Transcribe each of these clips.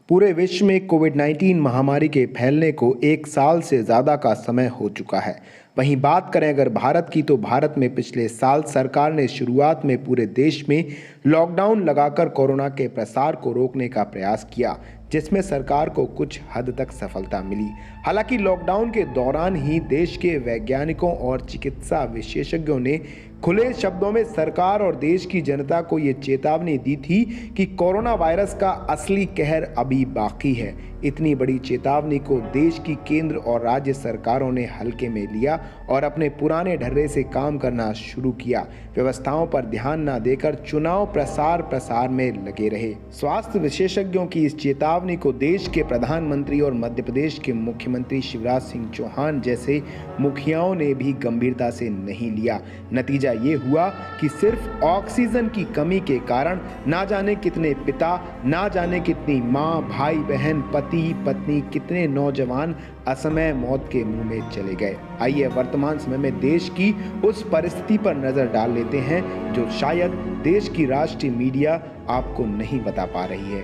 पूरे विश्व में कोविड-19 महामारी के फैलने को 1 साल से ज़्यादा का समय हो चुका है। वहीं बात करें अगर भारत की, तो भारत में पिछले साल सरकार ने शुरुआत में पूरे देश में लॉकडाउन लगाकर कोरोना के प्रसार को रोकने का प्रयास किया, जिसमें सरकार को कुछ हद तक सफलता मिली। हालांकि लॉकडाउन के दौरान ही देश के वैज्ञानिकों और चिकित्सा विशेषज्ञों ने खुले शब्दों में सरकार और देश की जनता को ये चेतावनी दी थी कि कोरोना वायरस का असली कहर अभी बाकी है। इतनी बड़ी चेतावनी को देश की केंद्र और राज्य सरकारों ने हल्के में लिया और अपने पुराने ढर्रे से काम करना शुरू किया। व्यवस्थाओं पर ध्यान न देकर चुनाव प्रसार में लगे रहे। स्वास्थ्य विशेषज्ञों की इस चेतावनी को देश के प्रधानमंत्री और मध्य प्रदेश के मुख्यमंत्री शिवराज सिंह चौहान जैसे मुखियाओं ने भी गंभीरता से नहीं लिया। नतीजा ये हुआ कि सिर्फ ऑक्सीजन की कमी के कारण ना जाने कितने पिता, ना जाने कितनी माँ, भाई बहन, पति पत्नी, कितने नौजवान असमय मौत के मुंह में चले गए। आइए वर्तमान समय में देश की उस परिस्थिति पर नजर डाल लेते हैं जो शायद देश की राष्ट्रीय मीडिया आपको नहीं बता पा रही है।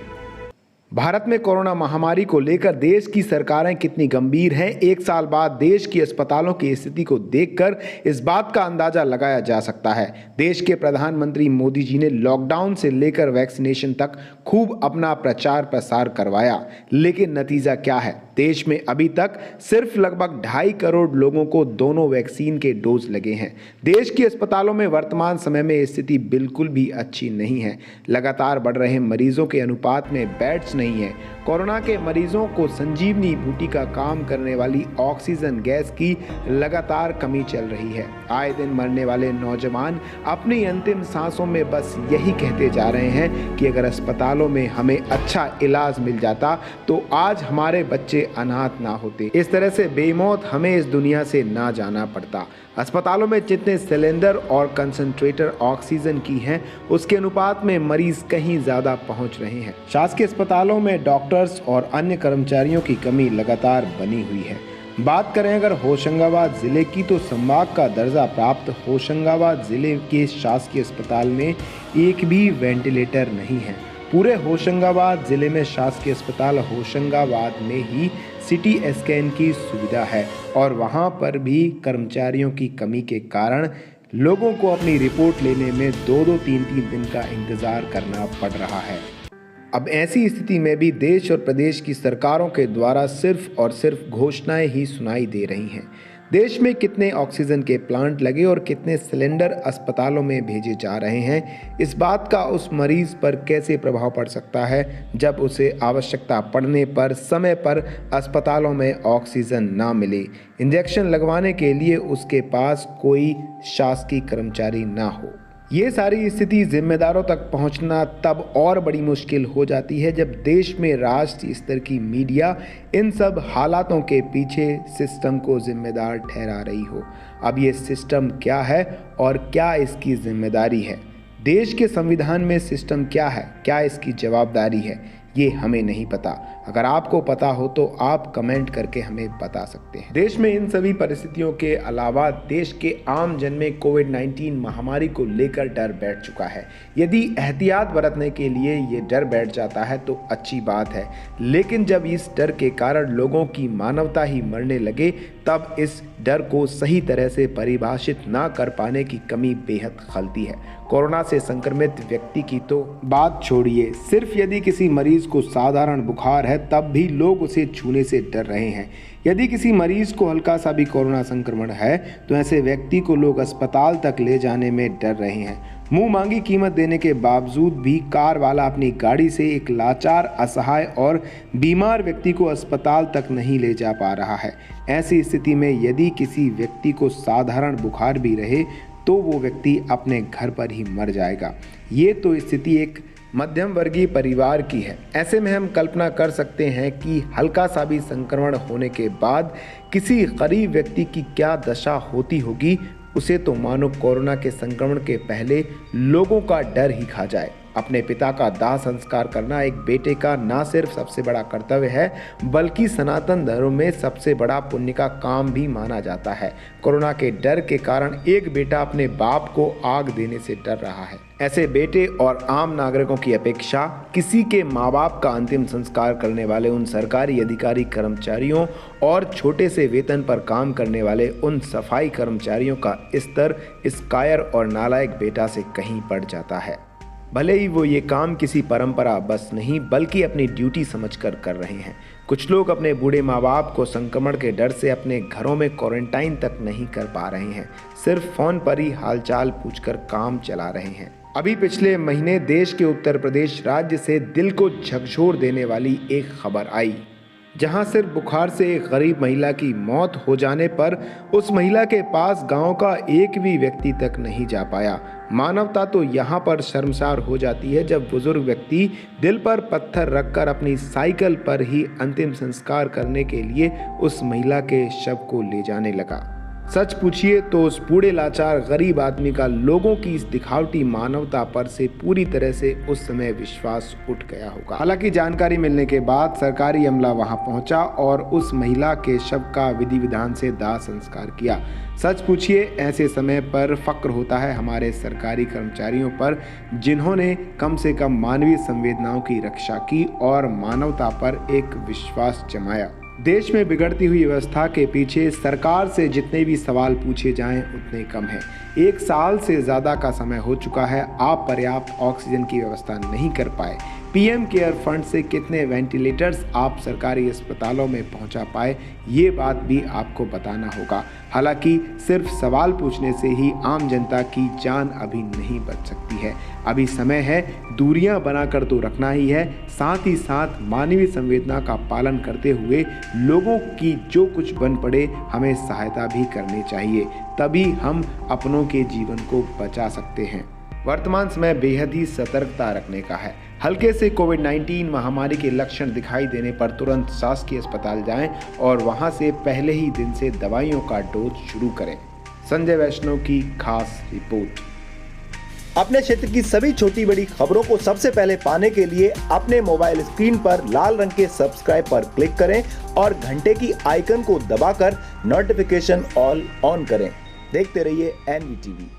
भारत में कोरोना महामारी को लेकर देश की सरकारें कितनी गंभीर हैं, 1 साल बाद देश की अस्पतालों की स्थिति को देखकर इस बात का अंदाजा लगाया जा सकता है। देश के प्रधानमंत्री मोदी जी ने लॉकडाउन से लेकर वैक्सीनेशन तक खूब अपना प्रचार प्रसार करवाया, लेकिन नतीजा क्या है? देश में अभी तक सिर्फ लगभग 2.5 करोड़ लोगों को दोनों वैक्सीन के डोज लगे हैं। देश के अस्पतालों में वर्तमान समय में स्थिति बिल्कुल भी अच्छी नहीं है। लगातार बढ़ रहे मरीजों के अनुपात में बेड्स नहीं है। कोरोना के मरीजों को संजीवनी बूटी का काम करने वाली ऑक्सीजन गैस की लगातार कमी चल रही है। आए दिन मरने वाले नौजवान अपनी अंतिम सांसों में बस यही कहते जा रहे हैं कि अगर अस्पतालों में हमें अच्छा इलाज मिल जाता तो आज हमारे बच्चे अनाथ ना होते, इस तरह से बेमौत हमें इस दुनिया से ना जाना पड़ता। अस्पतालों में जितने सिलेंडर और कंसंट्रेटर ऑक्सीजन की हैं, उसके अनुपात में मरीज कहीं ज़्यादा पहुंच रहे हैं। शासकीय अस्पतालों में डॉक्टर्स और अन्य कर्मचारियों की कमी लगातार बनी हुई है। बात करें अगर होशंगाबाद जिले की, तो संभाग का दर्जा प्राप्त होशंगाबाद जिले के शासकीय अस्पताल में एक भी वेंटिलेटर नहीं है। पूरे होशंगाबाद जिले में शासकीय अस्पताल होशंगाबाद में ही सिटी स्कैन की सुविधा है और वहां पर भी कर्मचारियों की कमी के कारण लोगों को अपनी रिपोर्ट लेने में 2-2, 3-3 दिन का इंतजार करना पड़ रहा है। अब ऐसी स्थिति में भी देश और प्रदेश की सरकारों के द्वारा सिर्फ और सिर्फ घोषणाएं ही सुनाई दे रही हैं। देश में कितने ऑक्सीजन के प्लांट लगे और कितने सिलेंडर अस्पतालों में भेजे जा रहे हैं, इस बात का उस मरीज पर कैसे प्रभाव पड़ सकता है जब उसे आवश्यकता पड़ने पर समय पर अस्पतालों में ऑक्सीजन ना मिले, इंजेक्शन लगवाने के लिए उसके पास कोई शासकीय कर्मचारी ना हो। ये सारी स्थिति जिम्मेदारों तक पहुंचना तब और बड़ी मुश्किल हो जाती है जब देश में राष्ट्रीय स्तर की मीडिया इन सब हालातों के पीछे सिस्टम को जिम्मेदार ठहरा रही हो। अब ये सिस्टम क्या है और क्या इसकी जिम्मेदारी है? देश के संविधान में सिस्टम क्या है, क्या इसकी जवाबदारी है, ये हमें नहीं पता। अगर आपको पता हो तो आप कमेंट करके हमें बता सकते हैं। देश में इन सभी परिस्थितियों के अलावा देश के आम जन में कोविड-19 महामारी को लेकर डर बैठ चुका है। यदि एहतियात बरतने के लिए ये डर बैठ जाता है तो अच्छी बात है, लेकिन जब इस डर के कारण लोगों की मानवता ही मरने लगे तब इस डर को सही तरह से परिभाषित ना कर पाने की कमी बेहद खलती है। कोरोना से संक्रमित व्यक्ति की तो बात छोड़िए, सिर्फ यदि किसी मरीज को साधारण बुखार है तब भी लोग उसे छूने से डर रहे हैं। यदि किसी मरीज को हल्का सा भी कोरोना संक्रमण है तो ऐसे व्यक्ति को लोग अस्पताल तक ले जाने में डर रहे हैं। मुंह मांगी कीमत देने के बावजूद भी कार वाला अपनी गाड़ी से एक लाचार, असहाय और बीमार व्यक्ति को अस्पताल तक नहीं ले जा पा रहा है। ऐसी स्थिति में यदि किसी व्यक्ति को साधारण बुखार भी रहे तो वो व्यक्ति अपने घर पर ही मर जाएगा। ये तो स्थिति एक मध्यम वर्गीय परिवार की है। ऐसे में हम कल्पना कर सकते हैं कि हल्का सा भी संक्रमण होने के बाद किसी गरीब व्यक्ति की क्या दशा होती होगी। उसे तो मानो कोरोना के संक्रमण के पहले लोगों का डर ही खा जाए। अपने पिता का दाह संस्कार करना एक बेटे का न सिर्फ सबसे बड़ा कर्तव्य है बल्कि सनातन धर्म में सबसे बड़ा पुण्य का काम भी माना जाता है। कोरोना के डर के कारण एक बेटा अपने बाप को आग देने से डर रहा है। ऐसे बेटे और आम नागरिकों की अपेक्षा किसी के माँ बाप का अंतिम संस्कार करने वाले उन सरकारी अधिकारी कर्मचारियों और छोटे से वेतन पर काम करने वाले उन सफाई कर्मचारियों का स्तर इस कायर और नालायक बेटा से कहीं बढ़ जाता है। भले ही वो ये काम किसी परंपरा बस नहीं बल्कि अपनी ड्यूटी समझकर कर रहे हैं। कुछ लोग अपने बूढ़े माँ बाप को संक्रमण के डर से अपने घरों में क्वारंटाइन तक नहीं कर पा रहे हैं, सिर्फ फोन पर ही हालचाल पूछकर काम चला रहे हैं। अभी पिछले महीने देश के उत्तर प्रदेश राज्य से दिल को झकझोर देने वाली एक खबर आई, जहां सिर्फ बुखार से एक गरीब महिला की मौत हो जाने पर उस महिला के पास गांव का एक भी व्यक्ति तक नहीं जा पाया। मानवता तो यहां पर शर्मसार हो जाती है जब बुजुर्ग व्यक्ति दिल पर पत्थर रखकर अपनी साइकिल पर ही अंतिम संस्कार करने के लिए उस महिला के शव को ले जाने लगा। सच पूछिए तो उस बूढ़े लाचार गरीब आदमी का लोगों की इस दिखावटी मानवता पर से पूरी तरह से उस समय विश्वास उठ गया होगा। हालांकि जानकारी मिलने के बाद सरकारी अमला वहां पहुंचा और उस महिला के शव का विधि विधान से दाह संस्कार किया। सच पूछिए ऐसे समय पर फक्र होता है हमारे सरकारी कर्मचारियों पर, जिन्होंने कम से कम मानवीय संवेदनाओं की रक्षा की और मानवता पर एक विश्वास जमाया। देश में बिगड़ती हुई व्यवस्था के पीछे सरकार से जितने भी सवाल पूछे जाएं उतने कम हैं। 1 साल से ज़्यादा का समय हो चुका है, आप पर्याप्त ऑक्सीजन की व्यवस्था नहीं कर पाए। पीएम केयर फंड से कितने वेंटिलेटर्स आप सरकारी अस्पतालों में पहुंचा पाए, ये बात भी आपको बताना होगा। हालांकि सिर्फ सवाल पूछने से ही आम जनता की जान अभी नहीं बच सकती है। अभी समय है दूरियां बनाकर तो रखना ही है, साथ ही साथ मानवीय संवेदना का पालन करते हुए लोगों की जो कुछ बन पड़े हमें सहायता भी करनी चाहिए, तभी हम अपनों के जीवन को बचा सकते हैं। वर्तमान समय बेहद ही सतर्कता रखने का है। हल्के से कोविड-19 महामारी के लक्षण दिखाई देने पर तुरंत शासकीय अस्पताल जाएं और वहां से पहले ही दिन से दवाइयों का डोज शुरू करें। संजय वैष्णव की खास रिपोर्ट। अपने क्षेत्र की सभी छोटी बड़ी खबरों को सबसे पहले पाने के लिए अपने मोबाइल स्क्रीन पर लाल रंग के सब्सक्राइब पर क्लिक करें और घंटे की आइकन को दबाकर नोटिफिकेशन ऑल ऑन करें। देखते रहिए NV TV।